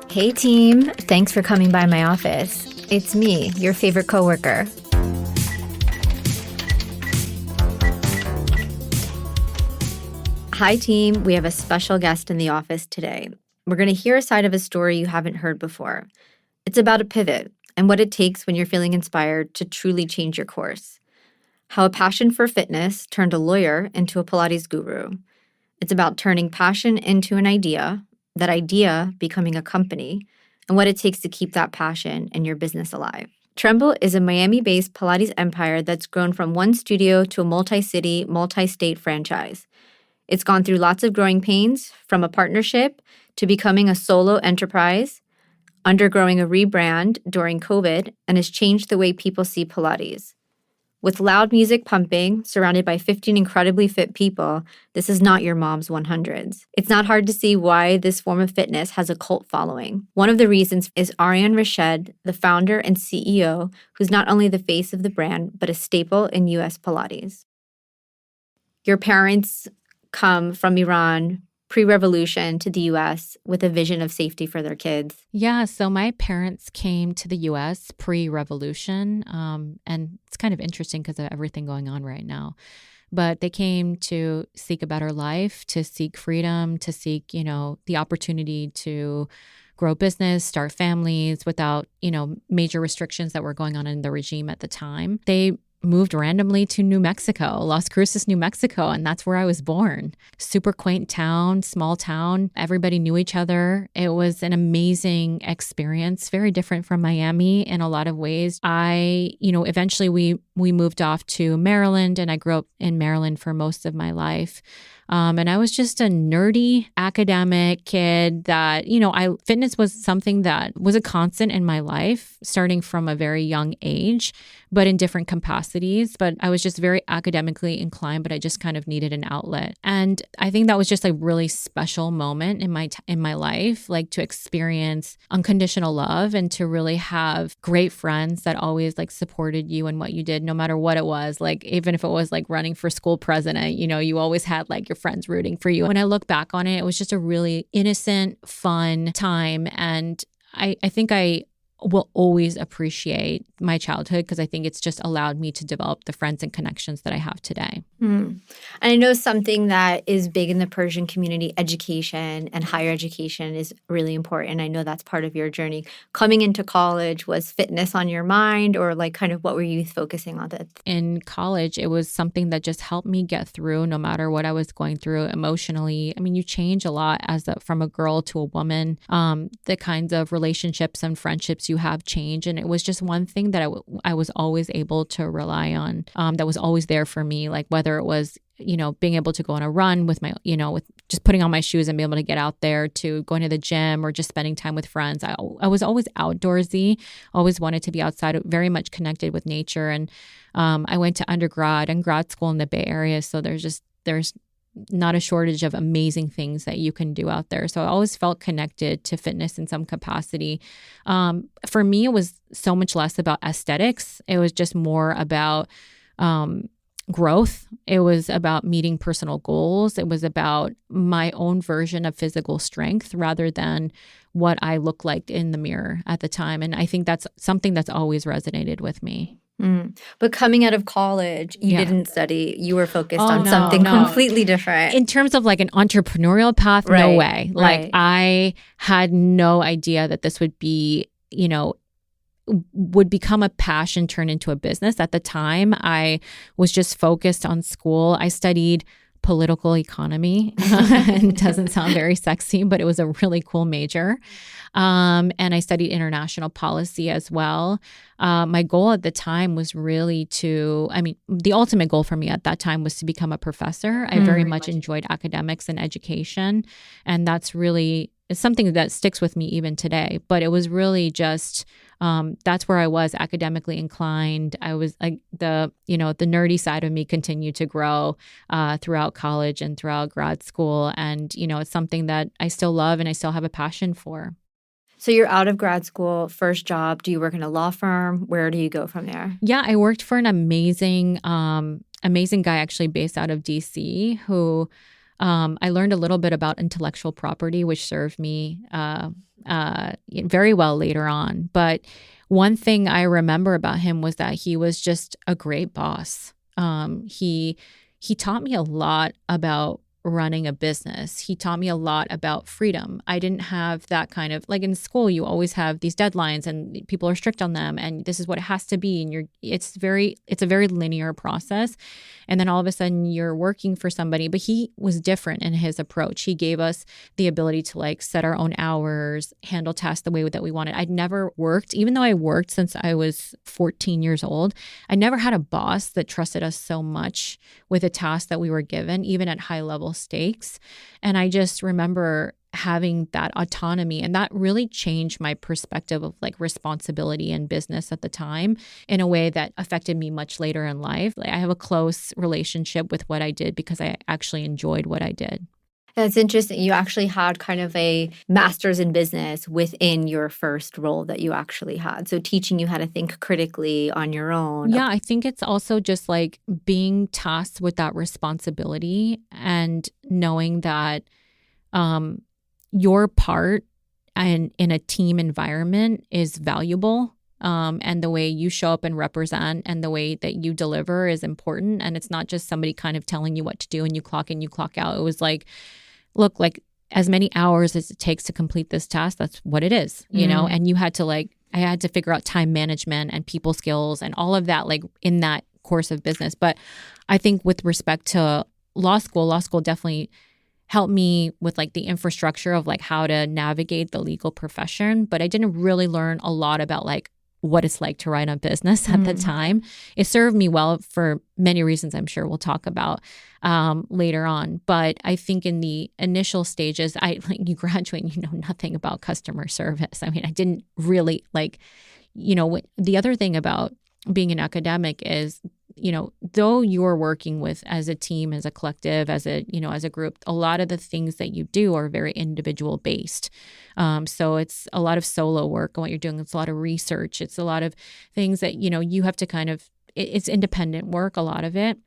Hey team, thanks for coming by my office. It's me, your favorite coworker. Hi team, we have a special guest in the office today. We're going to hear a side of a story you haven't heard before. It's about a pivot and what it takes when you're feeling inspired to truly change your course. How a passion for fitness turned a lawyer into a Pilates guru. It's about turning passion into an idea, that idea becoming a company, and what it takes to keep that passion and your business alive. Tremble is a Miami-based Pilates empire that's grown from one studio to a multi-city, multi-state franchise. It's gone through lots of growing pains, from a partnership to becoming a solo enterprise, undergoing a rebrand during COVID, and has changed the way people see Pilates. With loud music pumping, surrounded by 15 incredibly fit people, this is not your mom's 100s. It's not hard to see why this form of fitness has a cult following. One of the reasons is Aryan Rashed, the founder and CEO, who's not only the face of the brand, but a staple in US Pilates. Your parents come from Iran, pre-revolution, to the US with a vision of safety for their kids. Yeah, so my parents came to the US pre-revolution, and it's kind of interesting because of everything going on right now. But they came to seek a better life, to seek freedom, to seek, the opportunity to grow business, start families without, major restrictions that were going on in the regime at the time. They moved randomly to New Mexico, Las Cruces, New Mexico, and that's where I was born. Super quaint town, small town. Everybody knew each other. It was an amazing experience, very different from Miami in a lot of ways. Eventually we moved off to Maryland, and I grew up in Maryland for most of my life. And I was just a nerdy academic kid that, fitness was something that was a constant in my life, starting from a very young age, but in different capacities. But I was just very academically inclined, but I just kind of needed an outlet. And I think that was just a really special moment in my life, like to experience unconditional love and to really have great friends that always supported you and what you did, no matter what it was. Even if it was running for school president, you always had your friends rooting for you. When I look back on it, it was just a really innocent, fun time. And I think I will always appreciate my childhood because I think it's just allowed me to develop the friends and connections that I have today. And I know something that is big in the Persian community, education and higher education is really important. I know that's part of your journey. Coming into college, was fitness on your mind, or kind of what were you focusing on? In college, it was something that just helped me get through no matter what I was going through emotionally. I mean, you change a lot from a girl to a woman. The kinds of relationships and friendships you have change. And it was just one thing that I was always able to rely on, that was always there for me, whether it was, being able to go on a run with my, with just putting on my shoes and being able to get out there, to going to the gym or just spending time with friends. I was always outdoorsy, always wanted to be outside, very much connected with nature. And I went to undergrad and grad school in the Bay Area. So there's not a shortage of amazing things that you can do out there. So I always felt connected to fitness in some capacity. For me, it was so much less about aesthetics. It was just more about growth. It was about meeting personal goals. It was about my own version of physical strength rather than what I looked like in the mirror at the time. And I think that's something that's always resonated with me. But coming out of college, you didn't study. You were focused on something completely different. In terms of an entrepreneurial path, no way. I had no idea that this would be, would become a passion, turn into a business. At the time, I was just focused on school. I studied political economy. It doesn't sound very sexy, but it was a really cool major. And I studied international policy as well. My goal at the time was really the ultimate goal for me at that time was to become a professor. I very much enjoyed academics and education. And that's really it's something that sticks with me even today. But it was really just, that's where I was academically inclined. I was the nerdy side of me continued to grow throughout college and throughout grad school. And, it's something that I still love and I still have a passion for. So you're out of grad school, first job. Do you work in a law firm? Where do you go from there? Yeah, I worked for an amazing guy actually based out of DC who I learned a little bit about intellectual property, which served me very well later on. But one thing I remember about him was that he was just a great boss. He taught me a lot about running a business. He taught me a lot about freedom. I didn't have that kind of, like in school, you always have these deadlines and people are strict on them and this is what it has to be. And it's a very linear process. And then all of a sudden you're working for somebody, but he was different in his approach. He gave us the ability to like set our own hours, handle tasks the way that we wanted. I'd never worked, even though I worked since I was 14 years old, I never had a boss that trusted us so much with a task that we were given, even at high level stakes. And I just remember having that autonomy, and that really changed my perspective of like responsibility in business at the time in a way that affected me much later in life. Like, I have a close relationship with what I did because I actually enjoyed what I did. That's interesting. You actually had kind of a master's in business within your first role that you actually had. So teaching you how to think critically on your own. Yeah, I think it's also just like being tasked with that responsibility and knowing that your part in a team environment is valuable. And the way you show up and represent and the way that you deliver is important. And it's not just somebody kind of telling you what to do and you clock in, you clock out. It was like, look, like as many hours as it takes to complete this task, that's what it is, you know? And you had to I had to figure out time management and people skills and all of that, like in that course of business. But I think with respect to law school definitely helped me with like the infrastructure of like how to navigate the legal profession. But I didn't really learn a lot about like what it's like to run a business at the time. It served me well for many reasons I'm sure we'll talk about later on. But I think in the initial stages, you graduate and you know nothing about customer service. I mean, I didn't really the other thing about being an academic is, though you're working with as a team, as a collective, as a group, a lot of the things that you do are very individual based. So it's a lot of solo work on what you're doing. It's a lot of research. It's a lot of things that, you have to kind of, it's independent work, a lot of it.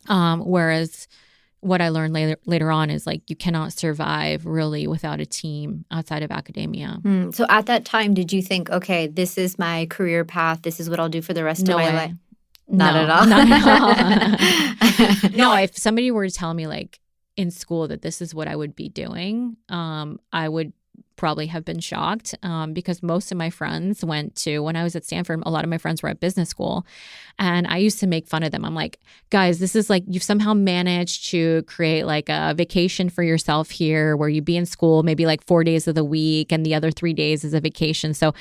Whereas what I learned later on is like, you cannot survive really without a team outside of academia. So at that time, did you think, okay, this is my career path. This is what I'll do for the rest of my life? Not at all. Not at all. No, if somebody were to tell me like in school that this is what I would be doing, I would probably have been shocked because most of my friends when I was at Stanford, a lot of my friends were at business school. And I used to make fun of them. I'm like, guys, this is like, you've somehow managed to create like a vacation for yourself here where you be in school maybe like 4 days of the week and the other 3 days is a vacation. So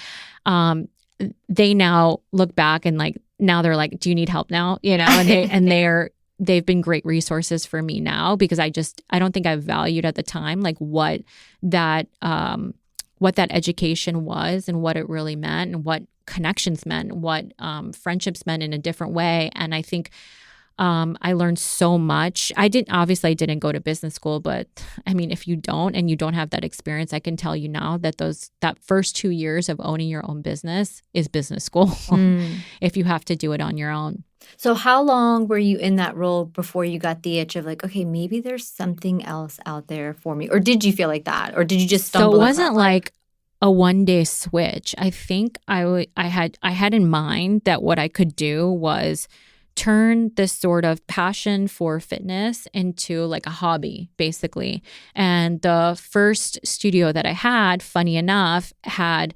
they now look back and like, now they're like, do you need help now? And they've been great resources for me now because I don't think I valued at the time like what that education was and what it really meant and what connections meant, what friendships meant in a different way. And I think I learned so much. I didn't go to business school, but I mean, if you don't have that experience, I can tell you now that that first 2 years of owning your own business is business school if you have to do it on your own. So how long were you in that role before you got the itch of like, okay, maybe there's something else out there for me? Or did you feel like that? Or did you just stumble? So it wasn't like a one-day switch. I think I had in mind that what I could do was turn this sort of passion for fitness into like a hobby, basically. And the first studio that I had, funny enough, had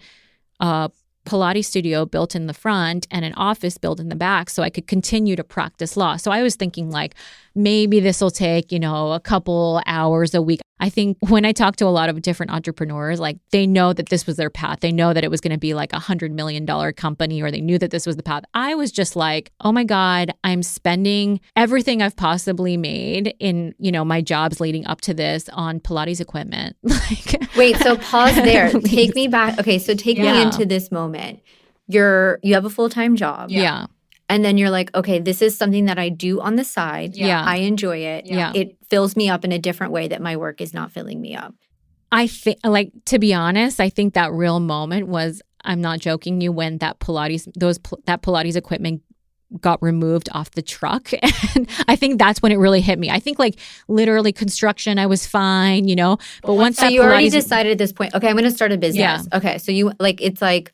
a Pilates studio built in the front and an office built in the back so I could continue to practice law. So I was thinking like, maybe this will take, a couple hours a week. I think when I talk to a lot of different entrepreneurs, like they know that this was their path. They know that it was going to be like $100 million company, or they knew that this was the path. I was just like, oh my God, I'm spending everything I've possibly made in, my jobs leading up to this on Pilates equipment. Wait, so pause there. Take me back. Okay, so take me into this moment. You have a full-time job. Yeah. And then you're like, okay, this is something that I do on the side. Yeah. I enjoy it. Yeah. It fills me up in a different way that my work is not filling me up. I think, like, to be honest, I think that real moment was, I'm not joking you, when that Pilates equipment got removed off the truck. And I think that's when it really hit me. I think like literally construction, I was fine, but once So that you already Pilates, decided at this point, okay, I'm going to start a business. Yeah. Okay, so you it's like,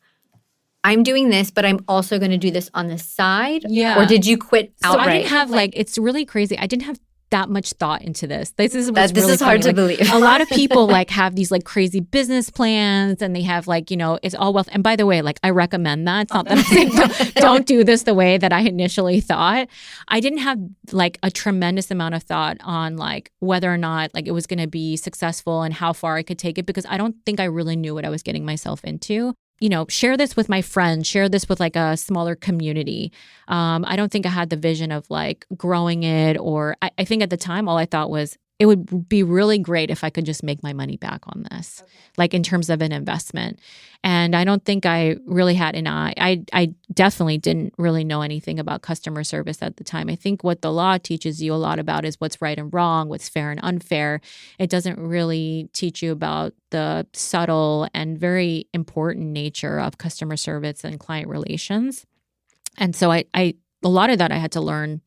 I'm doing this, but I'm also going to do this on the side? Yeah. Or did you quit so outright? I didn't have it's really crazy. I didn't have that much thought into this. This is This is hard to believe. A lot of people have these crazy business plans, and they have it's all wealth. And by the way, I recommend that. It's not that I'm saying don't do this the way that I initially thought. I didn't have a tremendous amount of thought on whether or not it was going to be successful and how far I could take it, because I don't think I really knew what I was getting myself into. Share this with my friends, share this with a smaller community. I don't think I had the vision of growing it, or I think at the time, all I thought was it would be really great if I could just make my money back on this, in terms of an investment. And I don't think I really had an eye. I definitely didn't really know anything about customer service at the time. I think what the law teaches you a lot about is what's right and wrong, what's fair and unfair. It doesn't really teach you about the subtle and very important nature of customer service and client relations. And so I a lot of that I had to learn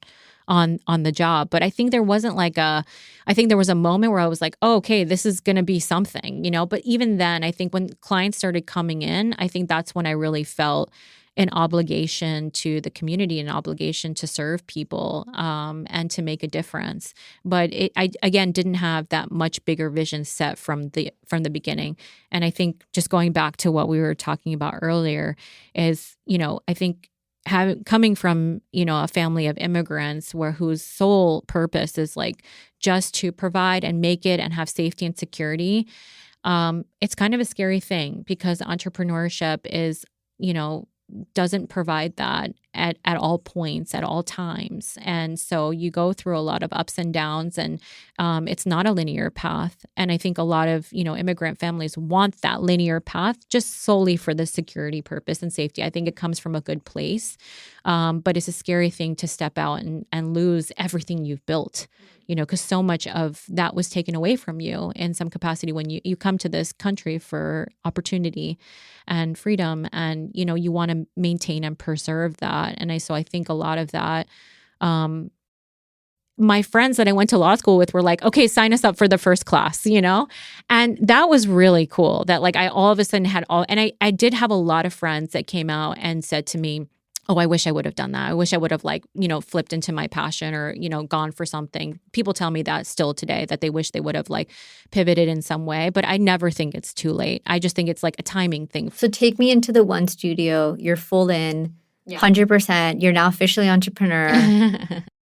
on the job. But I think there wasn't I think there was a moment where I was oh, okay, this is going to be something, But even then, I think when clients started coming in, I think that's when I really felt an obligation to the community, an obligation to serve people, and to make a difference. But I again didn't have that much bigger vision set from the beginning. And I think just going back to what we were talking about earlier is, I think coming from a family of immigrants whose sole purpose is just to provide and make it and have safety and security, it's kind of a scary thing, because entrepreneurship is doesn't provide that at all points, at all times. And so you go through a lot of ups and downs, and it's not a linear path. And I think a lot of, immigrant families want that linear path just solely for the security purpose and safety. I think it comes from a good place. But it's a scary thing to step out and lose everything you've built, because so much of that was taken away from you in some capacity when you come to this country for opportunity and freedom, and, you want to maintain and preserve that. And so I think a lot of that, my friends that I went to law school with were okay, sign us up for the first class, and that was really cool that I all of a sudden had and I did have a lot of friends that came out and said to me, oh, I wish I would have done that. I wish I would have flipped into my passion, or, gone for something. People tell me that still today, that they wish they would have pivoted in some way, but I never think it's too late. I just think it's a timing thing. So take me into the one studio, you're full in, 100%, you're now officially entrepreneur.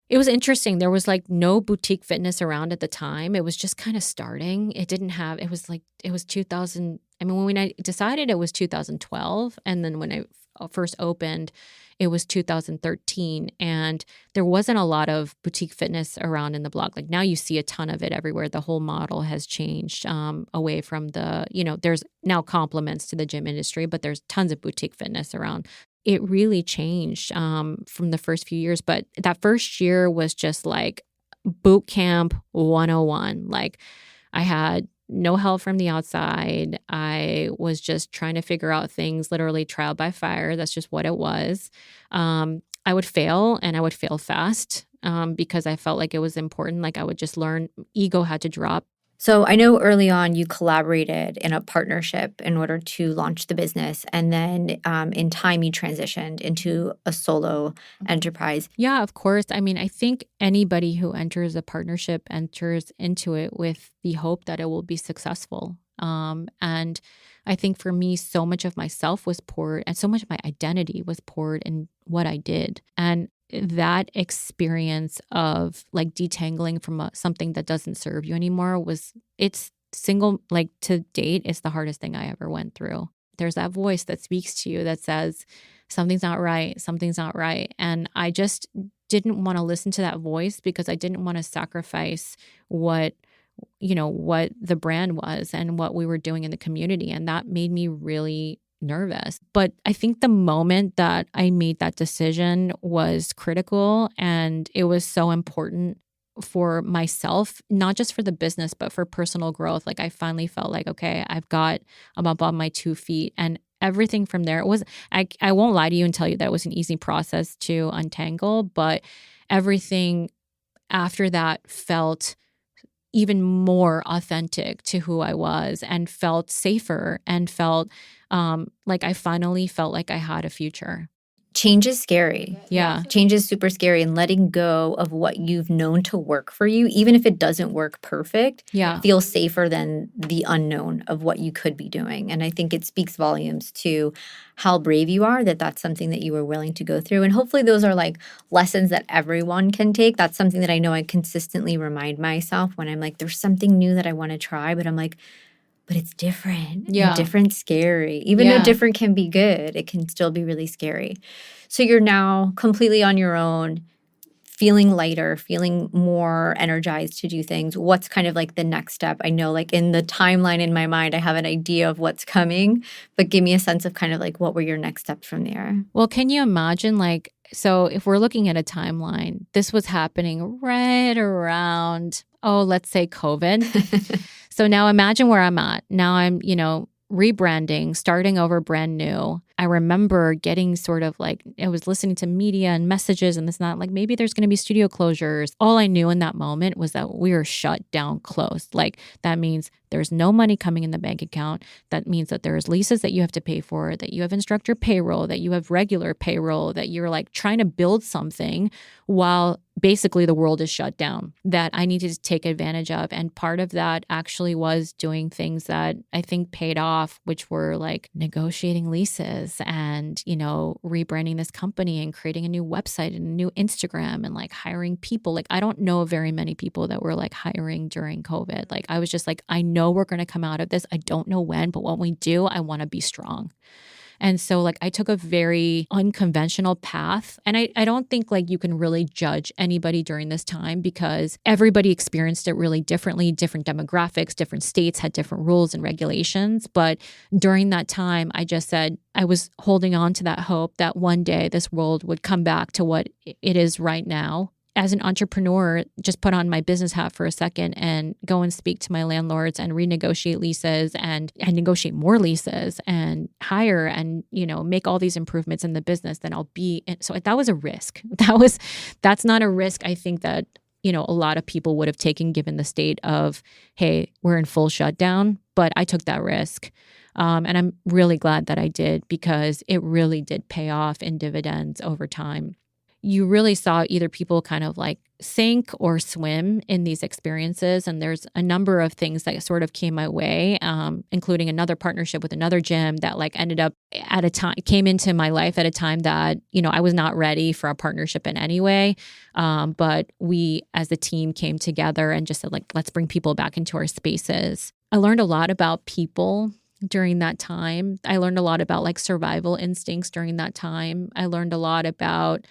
It was interesting. There was no boutique fitness around at the time. It was just kind of starting. It didn't have, it was 2000. I mean, when I decided, it was 2012. And then when I first opened, it was 2013. And there wasn't a lot of boutique fitness around in the block. Now you see a ton of it everywhere. The whole model has changed away from there's now complements to the gym industry, but there's tons of boutique fitness around. It really changed from the first few years. But that first year was just boot camp 101. I had no help from the outside. I was just trying to figure out things, literally trial by fire. That's just what it was. I would fail, and I would fail fast because I felt like it was important. I would just learn. Ego had to drop. So I know early on you collaborated in a partnership in order to launch the business. And then in time you transitioned into a solo enterprise. Yeah, of course. I mean, I think anybody who enters a partnership enters into it with the hope that it will be successful. And I think for me, so much of myself was poured, and so much of my identity was poured in what I did. And that experience of detangling from something that doesn't serve you anymore it's single, to date, it's the hardest thing I ever went through. There's that voice that speaks to you that says, something's not right, something's not right. And I just didn't want to listen to that voice, because I didn't want to sacrifice what the brand was and what we were doing in the community. And that made me really nervous. But I think the moment that I made that decision was critical, and it was so important for myself, not just for the business, but for personal growth. I finally felt okay, I'm up on my 2 feet. And everything from there, it was, I won't lie to you and tell you that it was an easy process to untangle, but everything after that felt even more authentic to who I was and felt safer and felt like I finally felt like I had a future. Change is scary. Yeah. Change is super scary, and letting go of what you've known to work for you, even if it doesn't work perfect, Yeah. feels safer than the unknown of what you could be doing. And I think it speaks volumes to how brave you are that that's something that you were willing to go through. And hopefully those are like lessons that everyone can take. That's something that I know I consistently remind myself when I'm like, there's something new that I want to try, but I'm like, but it's different. Yeah. And different's scary. Even though different can be good, it can still be really scary. So you're now completely on your own, feeling lighter, feeling more energized to do things. What's kind of like the next step? I know like in the timeline in my mind, I have an idea of what's coming, but give me a sense of kind of like what were your next steps from there? Well, can you imagine, like, so if we're looking at a timeline, this was happening right around, let's say COVID. So now imagine where I'm at. Now I'm, rebranding, starting over brand new. I remember getting sort of like, I was listening to media and messages and this and that, like maybe there's going to be studio closures. All I knew in that moment was that we were shut down, closed. Like that means there's no money coming in the bank account. That means that there's leases that you have to pay for, that you have instructor payroll, that you have regular payroll, that you're like trying to build something while basically the world is shut down that I needed to take advantage of. And part of that actually was doing things that I think paid off, which were like negotiating leases and, rebranding this company and creating a new website and a new Instagram and like hiring people. Like I don't know very many people that were like hiring during COVID. Like I was just like, I know we're going to come out of this. I don't know when, but when we do, I want to be strong. And so like I took a very unconventional path. And I don't think like you can really judge anybody during this time because everybody experienced it really differently. Different demographics, different states had different rules and regulations. But during that time, I just said I was holding on to that hope that one day this world would come back to what it is right now. As an entrepreneur, just put on my business hat for a second and go and speak to my landlords and renegotiate leases and negotiate more leases and hire and, make all these improvements in the business, then I'll be in. So that was a risk. That's not a risk I think that, a lot of people would have taken given the state of, hey, we're in full shutdown, but I took that risk. And I'm really glad that I did because it really did pay off in dividends over time. You really saw either people kind of like sink or swim in these experiences. And there's a number of things that sort of came my way, including another partnership with another gym that like ended up at a time, came into my life at a time that, I was not ready for a partnership in any way. But we as a team came together and just said like, let's bring people back into our spaces. I learned a lot about people during that time. I learned a lot about like survival instincts during that time. I learned a lot about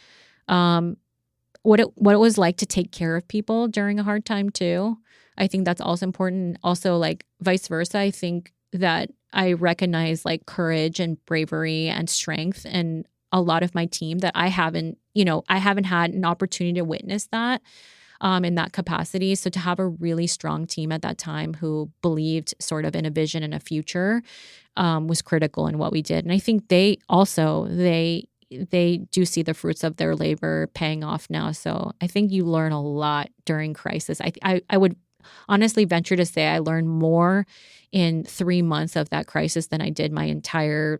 what it was like to take care of people during a hard time too. I think that's also important. Also, like vice versa, I think that I recognize like courage and bravery and strength in a lot of my team that I haven't had an opportunity to witness that in that capacity. So to have a really strong team at that time who believed sort of in a vision and a future was critical in what we did. And I think they do see the fruits of their labor paying off now. So I think you learn a lot during crisis. I would honestly venture to say I learned more in 3 months of that crisis than I did my entire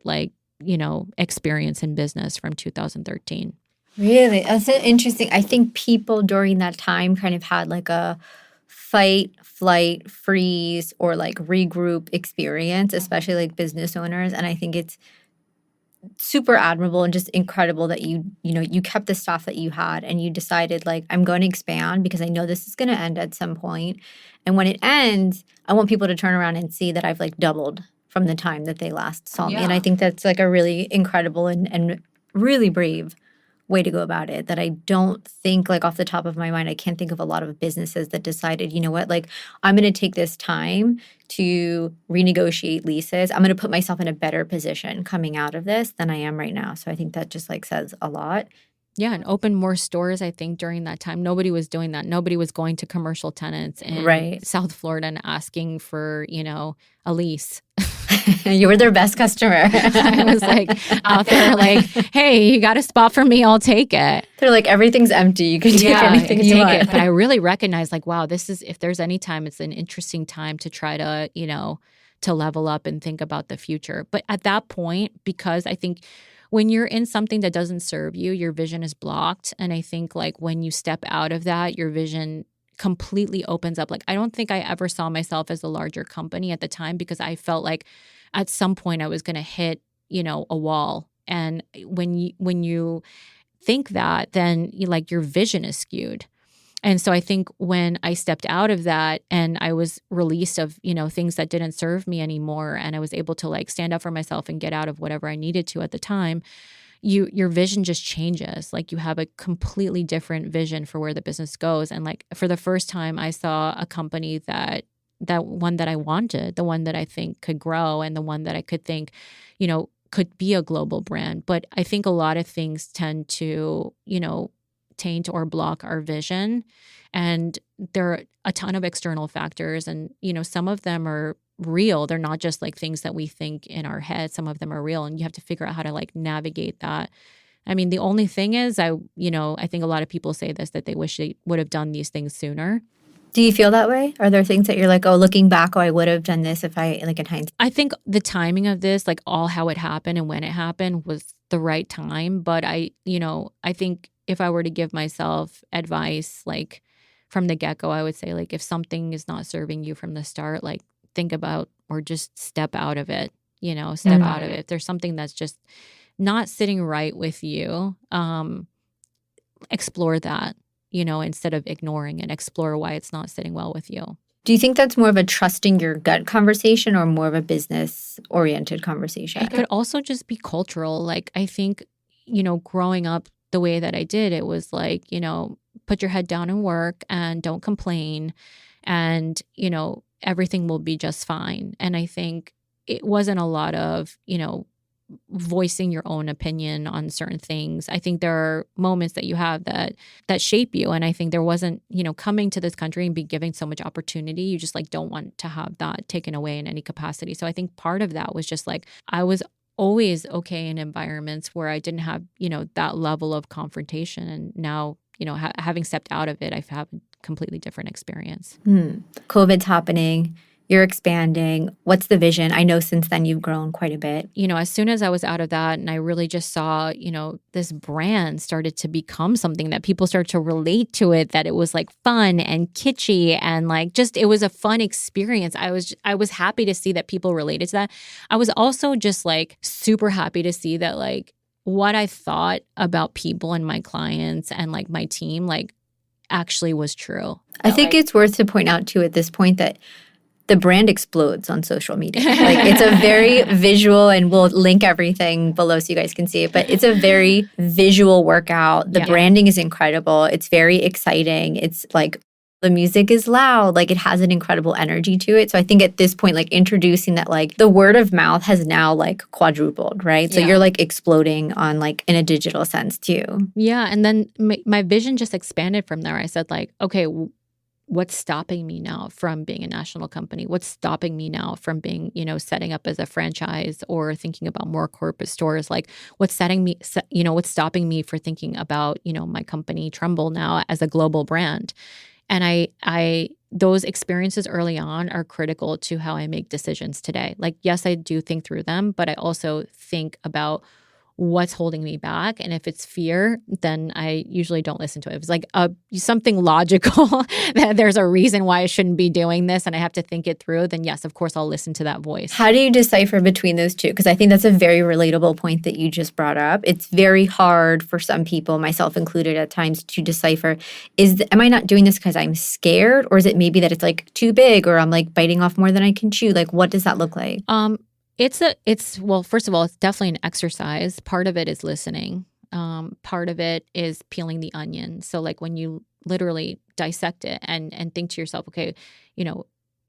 experience in business from 2013. Really? That's interesting. I think people during that time kind of had like a fight, flight, freeze, or like regroup experience, especially like business owners. And I think it's super admirable and just incredible that you kept the staff that you had and you decided like I'm going to expand because I know this is going to end at some point, and when it ends I want people to turn around and see that I've like doubled from the time that they last saw me. And I think that's like a really incredible and really brave way to go about it that I don't think like off the top of my mind, I can't think of a lot of businesses that decided, you know what, like I'm going to take this time to renegotiate leases. I'm going to put myself in a better position coming out of this than I am right now. So I think that just like says a lot. Yeah, and open more stores, I think, during that time. Nobody was doing that. Nobody was going to commercial tenants in South Florida and asking for, a lease. You were their best customer. I was like out there like, hey, you got a spot for me, I'll take it. They're like, everything's empty. You can take anything you want. But I really recognize like, wow, this is, if there's any time, it's an interesting time to try to, to level up and think about the future. But at that point, because I think when you're in something that doesn't serve you, your vision is blocked. And I think like when you step out of that, your vision completely opens up. Like, I don't think I ever saw myself as a larger company at the time because I felt like at some point I was going to hit, a wall. And when you think that, then your vision is skewed. And so I think when I stepped out of that and I was released of, things that didn't serve me anymore, and I was able to like stand up for myself and get out of whatever I needed to at the time, your vision just changes. Like you have a completely different vision for where the business goes. And like for the first time, I saw a company that one that I wanted, the one that I think could grow, and the one that I could think, could be a global brand. But I think a lot of things tend to, taint or block our vision. And there are a ton of external factors, and, some of them are real. They're not just like things that we think in our head. Some of them are real, and you have to figure out how to like navigate that. I mean, the only thing is I think a lot of people say this, that they wish they would have done these things sooner. Do you feel that way? Are there things that you're like, oh, looking back, oh, I would have done this if I, like in hindsight? I think the timing of this, like all how it happened and when it happened was the right time. But I think if I were to give myself advice, like from the get-go, I would say like, if something is not serving you from the start, like think about or just step out of it, step out of it. If there's something that's just not sitting right with you, explore that. Instead of ignoring it, explore why it's not sitting well with you. Do you think that's more of a trusting your gut conversation or more of a business-oriented conversation? It could also just be cultural. Like, I think, growing up the way that I did, it was like, put your head down and work and don't complain, and, everything will be just fine. And I think it wasn't a lot of, voicing your own opinion on certain things. I think there are moments that you have that shape you. And I think there wasn't, coming to this country and be given so much opportunity, you just like don't want to have that taken away in any capacity. So I think part of that was just like, I was always okay in environments where I didn't have, that level of confrontation. And now, having stepped out of it, I've had a completely different experience. COVID's happening. You're expanding. What's the vision? I know since then you've grown quite a bit. As soon as I was out of that and I really just saw, this brand started to become something that people started to relate to it, that it was like fun and kitschy and like just, it was a fun experience. I was happy to see that people related to that. I was also just like super happy to see that like what I thought about people and my clients and like my team, like actually was true. I think it's worth to point out too at this point that the brand explodes on social media. Like it's a very visual, and we'll link everything below so you guys can see it, but it's a very visual workout. The branding is incredible. It's very exciting. It's like the music is loud. Like it has an incredible energy to it. So I think at this point, like introducing that, like the word of mouth has now like quadrupled, right? So you're like exploding on like in a digital sense too. Yeah. And then my vision just expanded from there. I said like, okay, what's stopping me now from being a national company? What's stopping me now from being, setting up as a franchise or thinking about more corporate stores? Like what's stopping me for thinking about, my company Tremble now as a global brand? And I those experiences early on are critical to how I make decisions today. Like, yes, I do think through them, but I also think about what's holding me back. And if it's fear, then I usually don't listen to it. If it's like something logical that there's a reason why I shouldn't be doing this and I have to think it through, then yes, of course, I'll listen to that voice. How do you decipher between those two? Because I think that's a very relatable point that you just brought up. It's very hard for some people, myself included at times, to decipher, am I not doing this because I'm scared? Or is it maybe that it's like too big, or I'm like biting off more than I can chew? Like, what does that look like? Well, first of all, it's definitely an exercise. Part of it is listening. Part of it is peeling the onion. So like when you literally dissect it and think to yourself, okay,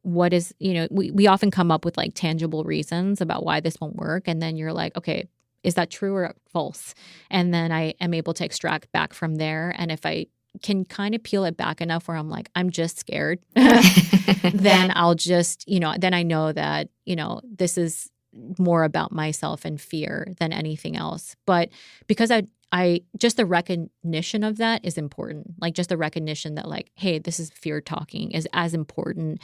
what is, we often come up with like tangible reasons about why this won't work. And then you're like, okay, is that true or false? And then I am able to extract back from there. And if I can kind of peel it back enough where I'm like, I'm just scared, then I'll just, then I know that, this is more about myself and fear than anything else. But because I just the recognition of that is important. Like just the recognition that like, hey, this is fear talking is as important.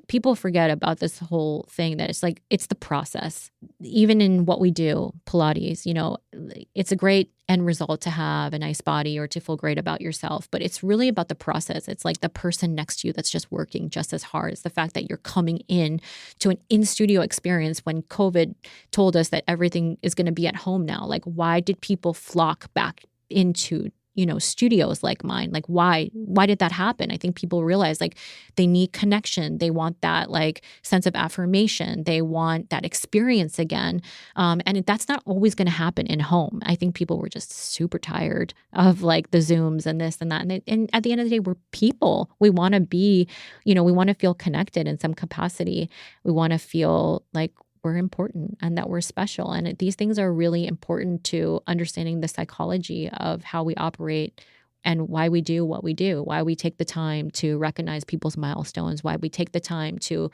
People forget about this whole thing that it's like, it's the process. Even in what we do, Pilates, it's a great end result to have a nice body or to feel great about yourself. But it's really about the process. It's like the person next to you that's just working just as hard. It's the fact that you're coming in to an in-studio experience when COVID told us that everything is going to be at home now. Like, why did people flock back into studios like mine? Like, why did that happen? I think people realize like they need connection. They want that like sense of affirmation. They want that experience again. And that's not always going to happen in home. I think people were just super tired of like the Zooms and this and that. And at the end of the day, we're people. We want to be, we want to feel connected in some capacity. We want to feel like we're important and that we're special. And these things are really important to understanding the psychology of how we operate and why we do what we do, why we take the time to recognize people's milestones, why we take the time to,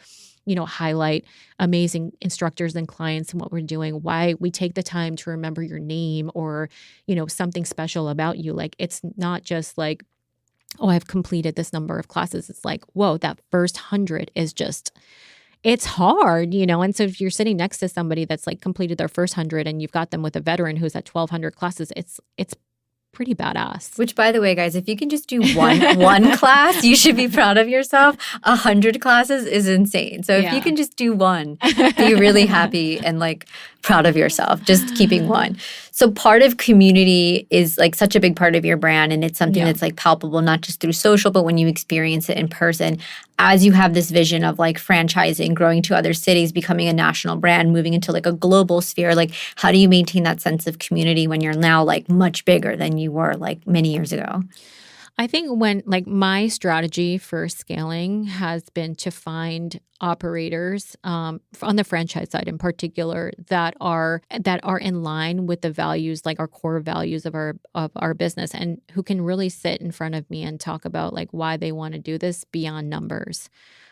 highlight amazing instructors and clients and what we're doing, why we take the time to remember your name or, something special about you. Like, it's not just like, oh, I've completed this number of classes. It's like, whoa, that first 100 is just... it's hard, and so if you're sitting next to somebody that's like completed their first 100 and you've got them with a veteran who's at 1,200 classes, it's pretty badass. Which, by the way, guys, if you can just do one class, you should be proud of yourself. 100 classes is insane. So if you can just do one, be really happy and like proud of yourself, just keeping one. So part of community is like such a big part of your brand, and it's something that's like palpable, not just through social, but when you experience it in person. As you have this vision of like franchising, growing to other cities, becoming a national brand, moving into like a global sphere, like how do you maintain that sense of community when you're now like much bigger than you were like many years ago? I think when like my strategy for scaling has been to find operators on the franchise side in particular that are in line with the values, like our core values of our business, and who can really sit in front of me and talk about like why they want to do this beyond numbers.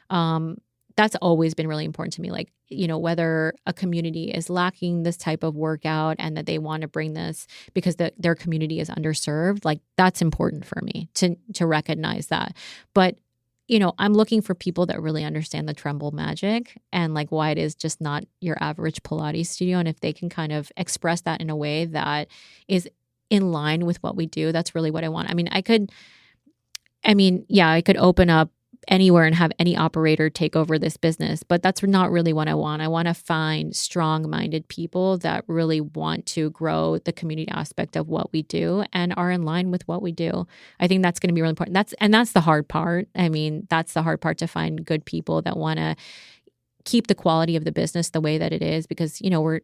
That's always been really important to me. Like, whether a community is lacking this type of workout and that they want to bring this because their community is underserved, like that's important for me to recognize that. But, I'm looking for people that really understand the Tremble magic and like why it is just not your average Pilates studio. And if they can kind of express that in a way that is in line with what we do, that's really what I want. I could open up anywhere and have any operator take over this business, but that's not really what I want. I want to find strong-minded people that really want to grow the community aspect of what we do and are in line with what we do. I think that's going to be really important. That's the hard part. That's the hard part, to find good people that want to keep the quality of the business the way that it is, because we're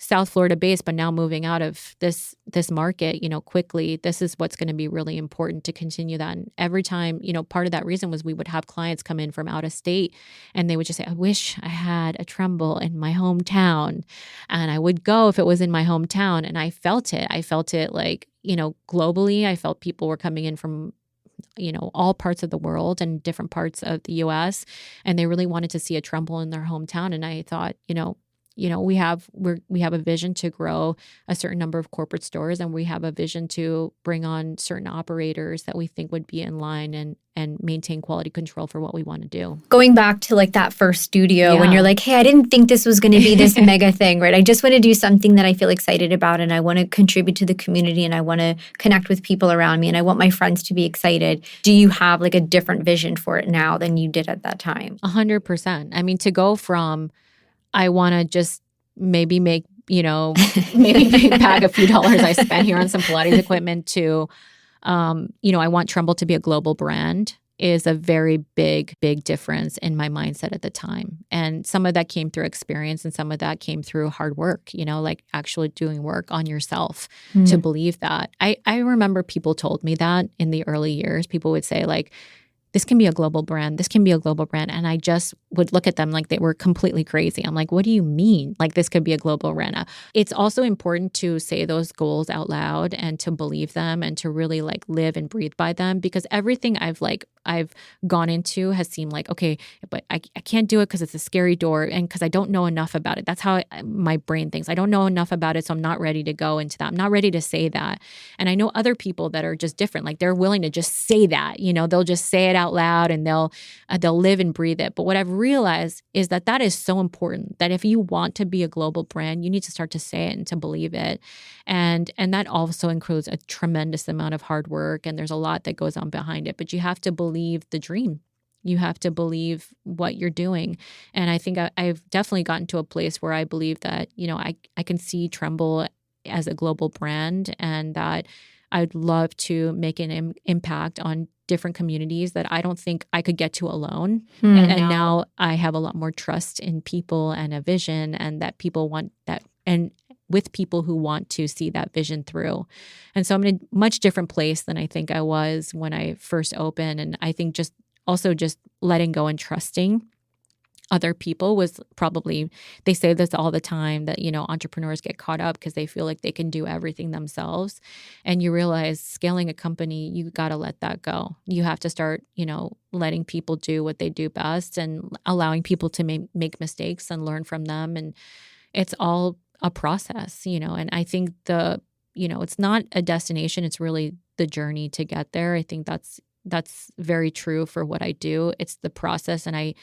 South Florida based, but now moving out of this market, quickly. This is what's going to be really important to continue that. And every time, part of that reason was we would have clients come in from out of state and they would just say, I wish I had a Tremble in my hometown. And I would go if it was in my hometown. And I felt it. I felt it like, globally. I felt people were coming in from all parts of the world and different parts of the US. And they really wanted to see a Tremble in their hometown. And I thought, we have a vision to grow a certain number of corporate stores, and we have a vision to bring on certain operators that we think would be in line and maintain quality control for what we want to do. Going back to like that first studio when you're like, hey, I didn't think this was going to be this mega thing, right? I just want to do something that I feel excited about, and I want to contribute to the community, and I want to connect with people around me, and I want my friends to be excited. Do you have like a different vision for it now than you did at that time? 100%. To go from I want to just maybe make, maybe back a few dollars I spent here on some Pilates equipment to, I want Tremble to be a global brand is a very big difference in my mindset at the time. And some of that came through experience and some of that came through hard work, like actually doing work on yourself to believe that. I remember people told me that in the early years. People would say like, this can be a global brand. This can be a global brand. And I just would look at them like they were completely crazy. I'm like, what do you mean? Like this could be a global brand? It's also important to say those goals out loud and to believe them and to really like live and breathe by them, because everything I've gone into has seemed like, okay, but I can't do it because it's a scary door and because I don't know enough about it. That's how my brain thinks. I don't know enough about it, so I'm not ready to go into that. I'm not ready to say that. And I know other people that are just different. Like they're willing to just say that, they'll just say it out loud and they'll live and breathe it. But what I've realized is that is so important, that if you want to be a global brand, you need to start to say it and to believe it. And that also includes a tremendous amount of hard work, and there's a lot that goes on behind it. But you have to believe the dream. You have to believe what you're doing. And I think I've definitely gotten to a place where I believe that, I can see Tremble as a global brand, and that I'd love to make an impact on different communities that I don't think I could get to alone. And now I have a lot more trust in people and a vision, and that people want that, and with people who want to see that vision through. And so I'm in a much different place than I think I was when I first opened. And I think just letting go and trusting other people was probably, they say this all the time, that, entrepreneurs get caught up because they feel like they can do everything themselves. And you realize scaling a company, you got to let that go. You have to start, letting people do what they do best and allowing people to make mistakes and learn from them. And it's all a process, and I think it's not a destination. It's really the journey to get there. I think that's very true for what I do. It's the process. And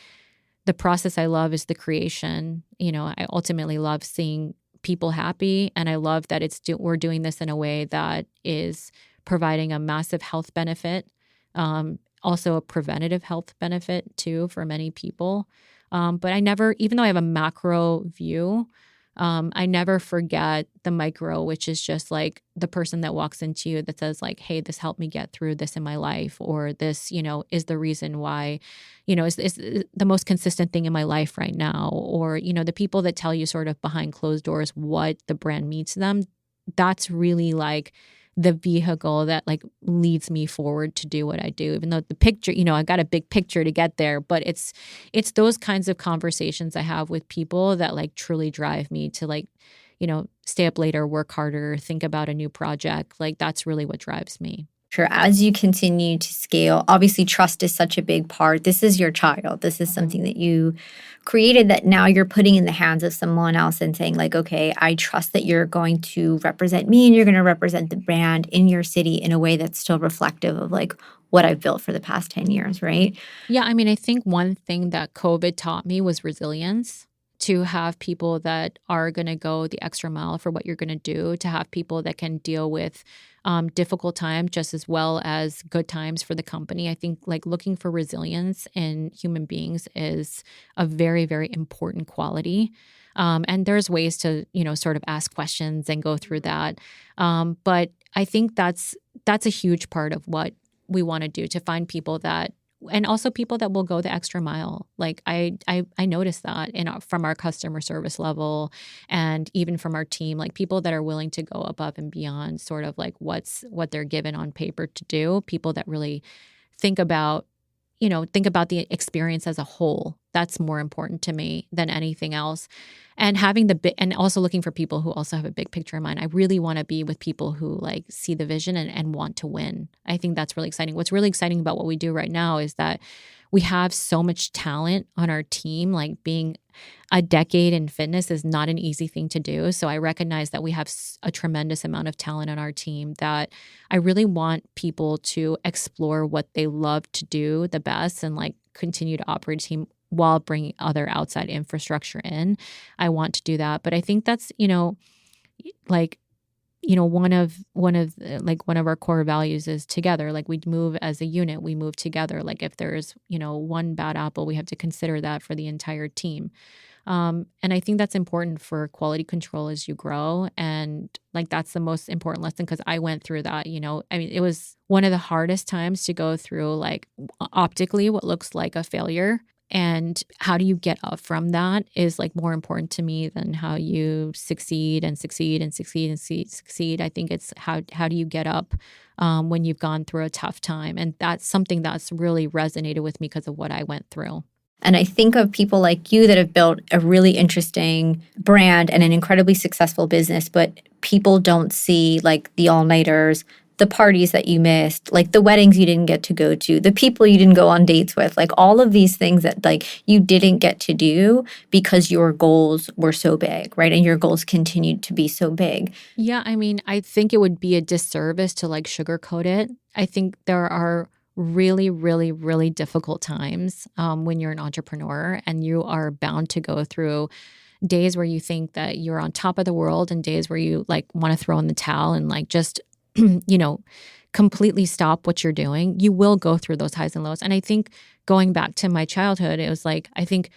the process I love is the creation. I ultimately love seeing people happy. And I love that we're doing this in a way that is providing a massive health benefit, also a preventative health benefit too for many people. But I never, even though I have a macro view, I never forget the micro, which is just like the person that walks into you that says like, hey, this helped me get through this in my life, or this, is the reason why, is the most consistent thing in my life right now. Or, the people that tell you sort of behind closed doors what the brand means to them. That's really like the vehicle that like leads me forward to do what I do, even though the picture, I got a big picture to get there, but it's those kinds of conversations I have with people that like truly drive me to like, stay up later, work harder, think about a new project. Like that's really what drives me. Sure. As you continue to scale, obviously trust is such a big part. This is your child. This is something that you created that now you're putting in the hands of someone else and saying like, okay, I trust that you're going to represent me and you're going to represent the brand in your city in a way that's still reflective of like what I've built for the past 10 years, right? Yeah. I mean, I think one thing that COVID taught me was resilience. To have people that are going to go the extra mile for what you're going to do, to have people that can deal with difficult times just as well as good times for the company. I think like looking for resilience in human beings is a very, very important quality. And there's ways to, sort of ask questions and go through that. But I think that's a huge part of what we want to do, to find people that, and also people that will go the extra mile. Like I noticed that from our customer service level, and even from our team, like people that are willing to go above and beyond sort of like what they're given on paper to do. People that really think about the experience as a whole. That's more important to me than anything else. And having and also looking for people who also have a big picture in mind. I really want to be with people who like see the vision and want to win. I think that's really exciting. What's really exciting about what we do right now is that we have so much talent on our team. Like being a decade in fitness is not an easy thing to do. So I recognize that we have a tremendous amount of talent on our team, that I really want people to explore what they love to do the best and like continue to operate a team while bringing other outside infrastructure in. I want to do that. But I think that's, one of our core values is together. Like we move as a unit, we move together. Like if there's, one bad apple, we have to consider that for the entire team. And I think that's important for quality control as you grow. And like, that's the most important lesson, because I went through that, I mean, it was one of the hardest times to go through, like optically what looks like a failure. And how do you get up from that is like more important to me than how you succeed and succeed and succeed and succeed. I think it's how do you get up when you've gone through a tough time. And that's something that's really resonated with me because of what I went through. And I think of people like you that have built a really interesting brand and an incredibly successful business, but people don't see like the all-nighters, the parties that you missed, like the weddings you didn't get to go to, the people you didn't go on dates with, like all of these things that like you didn't get to do because your goals were so big, right? And your goals continued to be so big. Yeah, I mean, I think it would be a disservice to like sugarcoat it. I think there are really, really, really difficult times when you're an entrepreneur, and you are bound to go through days where you think that you're on top of the world and days where you like want to throw in the towel and like just, completely stop what you're doing. You will go through those highs and lows. And I think going back to my childhood, it was like, I think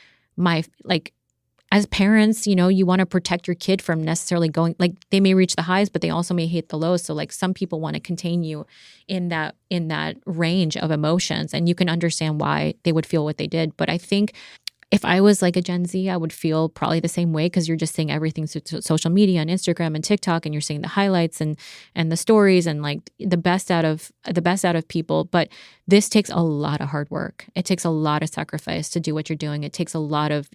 as parents, you want to protect your kid from necessarily going, like they may reach the highs, but they also may hit the lows. So like some people want to contain you in that range of emotions, and you can understand why they would feel what they did. But I think if I was like a Gen Z, I would feel probably the same way, because you're just seeing everything through social media and Instagram and TikTok, and you're seeing the highlights and the stories and like the best out of people. But this takes a lot of hard work. It takes a lot of sacrifice to do what you're doing. It takes a lot of,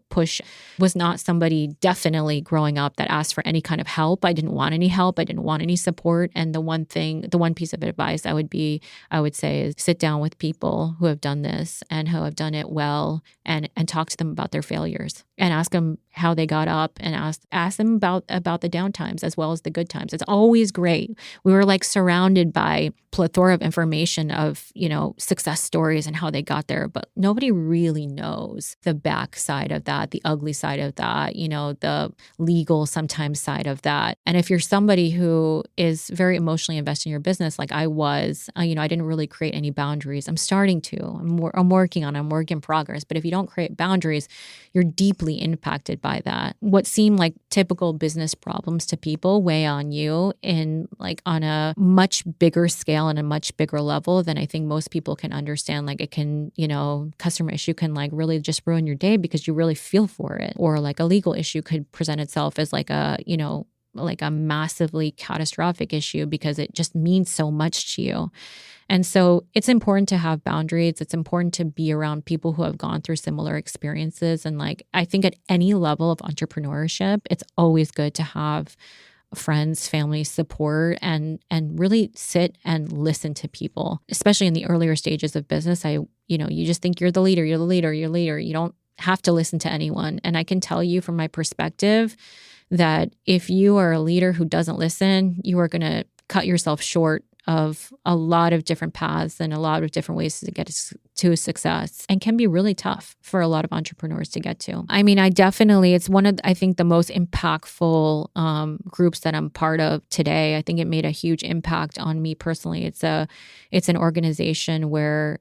push. Was not somebody definitely growing up that asked for any kind of help. I didn't want any help. I didn't want any support. And the one piece of advice I would say is sit down with people who have done this and who have done it well, and talk to them about their failures and ask them how they got up, and ask them about the down times as well as the good times. It's always great. We were like surrounded by plethora of information of, success stories and how they got there, but nobody really knows the back side of that, the ugly side of that, the legal sometimes side of that. And if you're somebody who is very emotionally invested in your business, like I was, I didn't really create any boundaries. I'm starting to. I'm working in progress. But if you don't create boundaries, you're deeply impacted by that. What seem like typical business problems to people weigh on you in like on a much bigger scale and a much bigger level than I think most people can understand. Like it can, customer issue can like really just ruin your day because you really feel for it. Or like a legal issue could present itself as like a massively catastrophic issue because it just means so much to you. And so it's important to have boundaries. It's important to be around people who have gone through similar experiences. And like, I think at any level of entrepreneurship, it's always good to have friends, family support, and really sit and listen to people, especially in the earlier stages of business. You just think you're the leader. You don't have to listen to anyone. And I can tell you from my perspective that if you are a leader who doesn't listen, you are going to cut yourself short of a lot of different paths and a lot of different ways to get to success, and can be really tough for a lot of entrepreneurs to get to. I mean, it's one of, I think, the most impactful groups that I'm part of today. I think it made a huge impact on me personally. It's an organization where,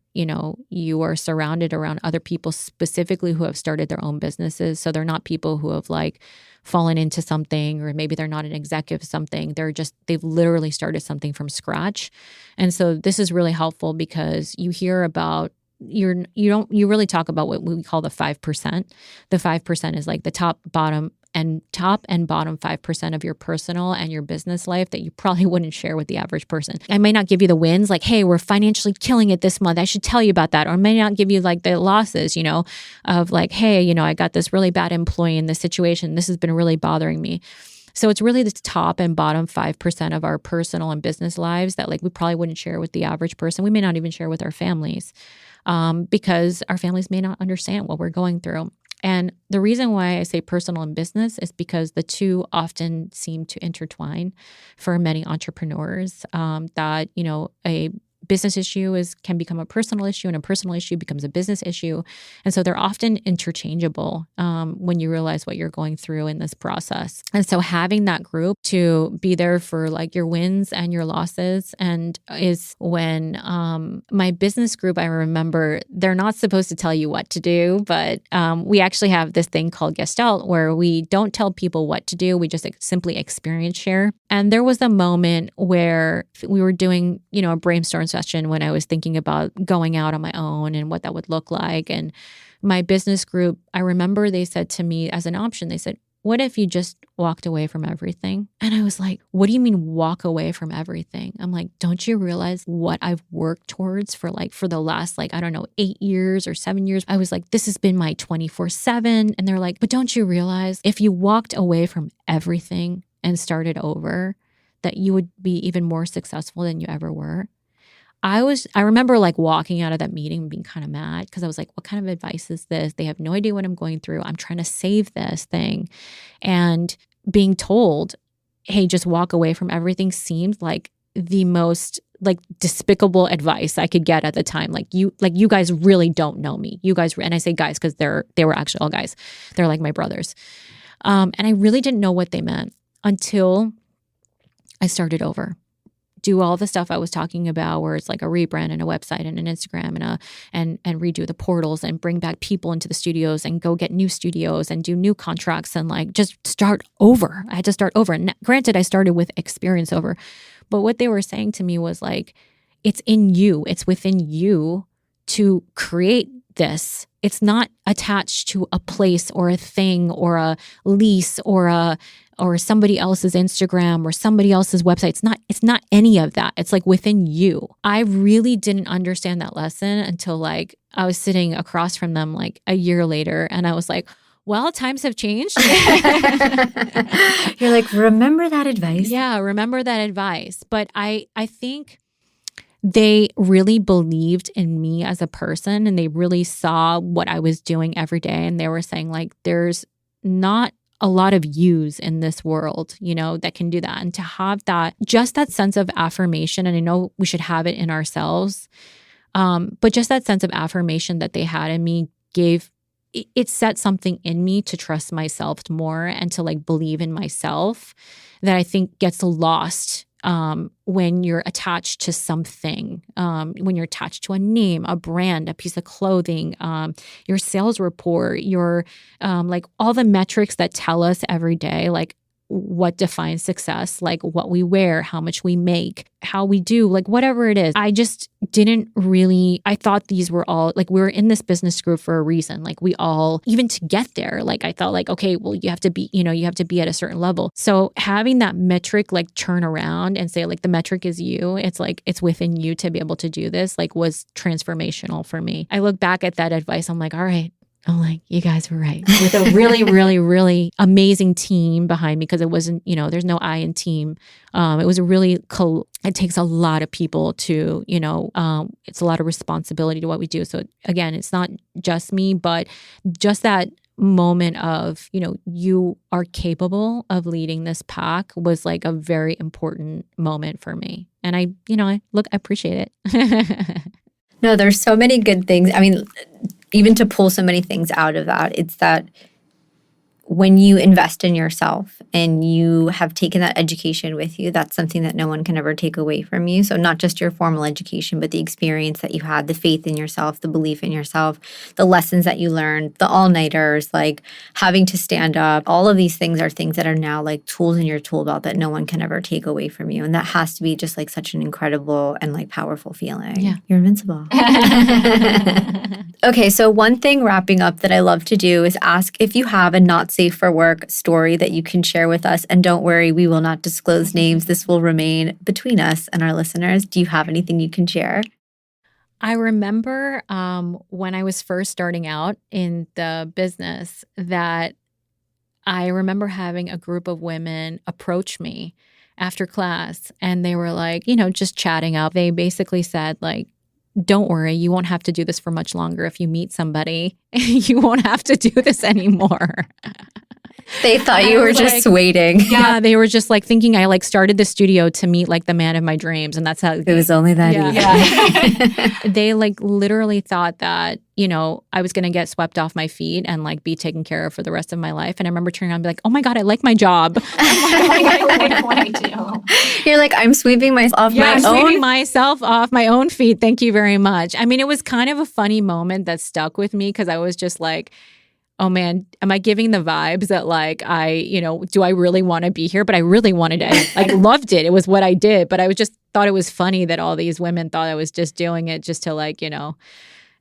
you are surrounded around other people specifically who have started their own businesses. So they're not people who have like fallen into something, or maybe they're not an executive of something. They've literally started something from scratch. And so this is really helpful because you hear about you really talk about what we call the 5%. The 5% is like the top and bottom 5% of your personal and your business life that you probably wouldn't share with the average person. I may not give you the wins, like, hey, we're financially killing it this month, I should tell you about that. Or I may not give you like the losses, of like, hey, I got this really bad employee in this situation. This has been really bothering me. So it's really the top and bottom 5% of our personal and business lives that like we probably wouldn't share with the average person. We may not even share with our families because our families may not understand what we're going through. And the reason why I say personal and business is because the two often seem to intertwine for many entrepreneurs, that, a business issue can become a personal issue, and a personal issue becomes a business issue. And so they're often interchangeable when you realize what you're going through in this process. And so having that group to be there for like your wins and your losses, and is when my business group, I remember they're not supposed to tell you what to do, but we actually have this thing called Gestalt where we don't tell people what to do. We just simply experience share. And there was a moment where we were doing, a brainstorm session when I was thinking about going out on my own and what that would look like. And my business group, I remember they said to me as an option, they said, what if you just walked away from everything? And I was like, what do you mean walk away from everything? I'm like, don't you realize what I've worked towards for the last, I don't know, 8 years or 7 years? I was like, this has been my 24/7. And they're like, but don't you realize if you walked away from everything and started over, that you would be even more successful than you ever were? I remember walking out of that meeting and being kind of mad because I was like, what kind of advice is this? They have no idea what I'm going through. I'm trying to save this thing. And being told, hey, just walk away from everything seemed like the most despicable advice I could get at the time. You guys really don't know me. You guys, and I say guys because they were actually all guys. They're like my brothers. And I really didn't know what they meant until I started over. Do all the stuff I was talking about where it's like a rebrand and a website and an Instagram and redo the portals and bring back people into the studios and go get new studios and do new contracts and just start over. I had to start over. And granted, I started with experience over. But what they were saying to me was it's in you. It's within you to create this. It's not attached to a place or a thing or a lease or somebody else's Instagram or somebody else's website. It's not any of that. It's within you. I really didn't understand that lesson until I was sitting across from them a year later and I was like, well, times have changed. You're like, remember that advice? Yeah, remember that advice. But I think they really believed in me as a person and they really saw what I was doing every day. And they were saying there's not a lot of yous in this world, that can do that. And to have just that sense of affirmation, and I know we should have it in ourselves, but just that sense of affirmation that they had in me it set something in me to trust myself more and to believe in myself that I think gets lost when you're attached to something, when you're attached to a name, a brand, a piece of clothing, your sales report, your all the metrics that tell us every day, what defines success, what we wear, how much we make, how we do, whatever it is. I just didn't really, I thought these were all, we were in this business group for a reason. We all, even to get there, I thought okay, well, you have to be, you have to be at a certain level. So having that metric, turn around and say, the metric is you, it's it's within you to be able to do this, was transformational for me. I look back at that advice, I'm all right. I'm you guys were right. With a really, really, really amazing team behind me because it wasn't, there's no I in team. It was a really, it takes a lot of people to, it's a lot of responsibility to what we do. So again, it's not just me, but just that moment of, you are capable of leading this pack was a very important moment for me. And I appreciate it. No, there's so many good things. I mean, even to pull so many things out of that, it's that when you invest in yourself and you have taken that education with you, that's something that no one can ever take away from you. So not just your formal education, but the experience that you had, the faith in yourself, the belief in yourself, the lessons that you learned, the all-nighters, having to stand up. All of these things are things that are now tools in your tool belt that no one can ever take away from you. And that has to be just such an incredible and powerful feeling. Yeah. You're invincible. Okay, so one thing wrapping up that I love to do is ask if you have a not safe for work story that you can share with us. And don't worry, we will not disclose names. This will remain between us and our listeners. Do you have anything you can share? I remember when I was first starting out in the business that I remember having a group of women approach me after class and they were just chatting up. They basically said don't worry, you won't have to do this for much longer. If you meet somebody, you won't have to do this anymore. They thought you were just waiting. Yeah, they were just thinking I started the studio to meet the man of my dreams. And that's how it was only that easy. Yeah. They literally thought that, I was going to get swept off my feet and be taken care of for the rest of my life. And I remember turning around and be oh my God, I like my job. I like what I do. You're I'm sweeping myself off my own feet. Thank you very much. I mean, it was kind of a funny moment that stuck with me because I was just oh man, am I giving the vibes that do I really want to be here? But I really wanted it. I loved it. It was what I did. But I was just thought it was funny that all these women thought I was just doing it just to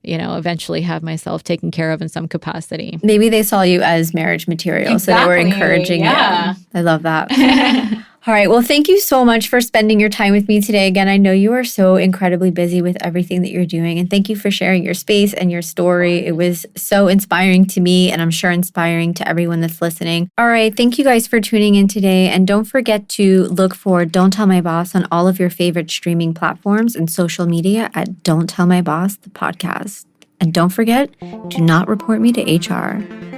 eventually have myself taken care of in some capacity. Maybe they saw you as marriage material, so they were encouraging you. I love that. All right. Well, thank you so much for spending your time with me today. Again, I know you are so incredibly busy with everything that you're doing, and thank you for sharing your space and your story. It was so inspiring to me, and I'm sure inspiring to everyone that's listening. All right. Thank you guys for tuning in today, and don't forget to look for Don't Tell My Boss on all of your favorite streaming platforms and social media at Don't Tell My Boss, the podcast. And don't forget, do not report me to HR.